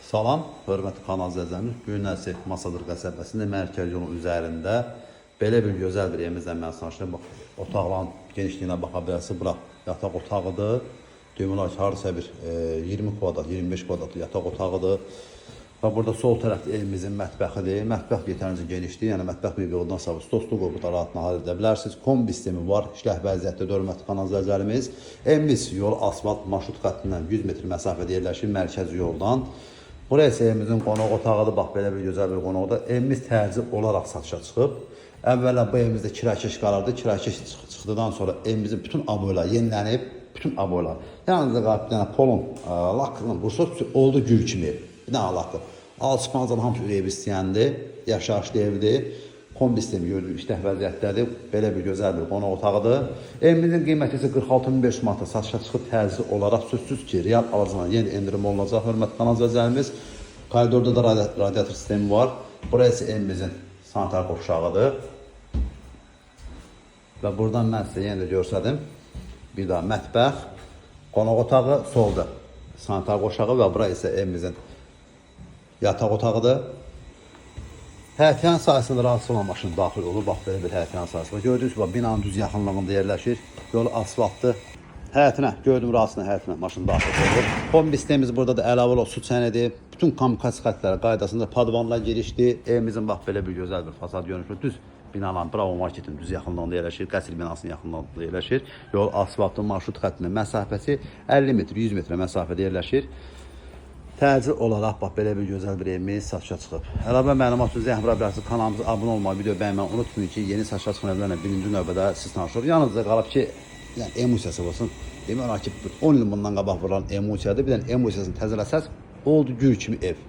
Salam, hörmətli kanal izləyicilərimiz. Bu gün Nəsib Masadır qəsəbəsində Mərkəz yolun üzərində belə bir gözəl bir evimizlə mən sanışdım. Otaqların genişliyinə baxa bilərsiniz. Bura yataq otağıdır. Demək hardasa bir 20 kvadrat, 25 kvadratlı yataq otağıdır. Və burada sol tərəfdə evimizin mətbəxidir. Mətbəx yetərincə genişdir. Yəni mətbəx mövqeyindən sonra stolluq burada rahat nahar edə bilərsiniz. Kombi sistemi var. İşləh vəziyyətdə hörmətli kanal izləyicilərimiz. Evimiz yol asfalt marşrut xəttindən 100 metr məsafədə yerləşir mərkəzi yoldan. Buraya isə evimizin qonaq otağıdır. Bax, belə bir gözəl bir qonaqdır. Evimiz tərzi olaraq satışa çıxıb. Əvvəla bu evimizdə kirakeş qalırdı. Kirakeş çıxdıdan sonra evimizin bütün aboylar yenilənib. Bütün aboylar. Yalnız da bir dənə polun lakkının bursot oldu gül kimi. Bir dənə lakkı. Alçıqmancan hamısı ev istəyəndir. Yaşayışlı evdir. Kombi sistemi gördüyünüz işləh vəziyyətdədir. Belə bir gözəl bir qonaq otağıdır. Evimizin qiyməti isə 46.500 manata satışa çıxıb tərzi olaraq sözsüz ki, real alıcılarına yeni endirim olunacaq. Hörmətli kanal izləyicilərimiz, koridorda da radiator sistemi var. Burası isə evimizin sanitar qovşağıdır. Və buradan mən sizə yenə də görsədim. Bir daha mətbəx, qonaq otağı solda sanitar qovşağı və burası isə evimizin yataq otağıdır. Həyətyan sahəsində rahatsız olan maşın daxil olur. Bax, belə bir həyətyan sahəsi var. Gördüyünüz gibi binanın düz yaxınlığında yerləşir. Yol asfaltlı. Həyətinə, gördüyüm rahasına həyətinə maşın daxil olur. Kombi sistemimiz burada da əlavə olaraq su çənədir. Bütün kommunikasiya xətləri qaydasında padvanla girişdir. Evimizin bax, belə bir gözəl bir fasad görünüşü. Düz binaların Bravo Marketin düz yaxınlığında yerləşir. Qəsr binasının yaxınlığında yerləşir. Yol asfaltlı marşrut xəttinin məsafəsi 50 metr, 100 metr məsafədə yerləşir. Təcil olaraq bax, belə bir gözəl bir evimiz satışa çıxıb. Əlavə məlumat üçün zəhmə bilərsiniz. Kanalımıza abunə olmayı, video bəyənməyi unutmayın ki, yeni satışa çıxan evlərlə birinci növbədə siz tanışır. Yanınızda qalıb ki, yəni emosiyası olsun. Demək olar ki, 10 il bundan qabaq vurulan emosiyadır. Bir dənə emosiyasını təzələsəz, oldu gül kimi ev.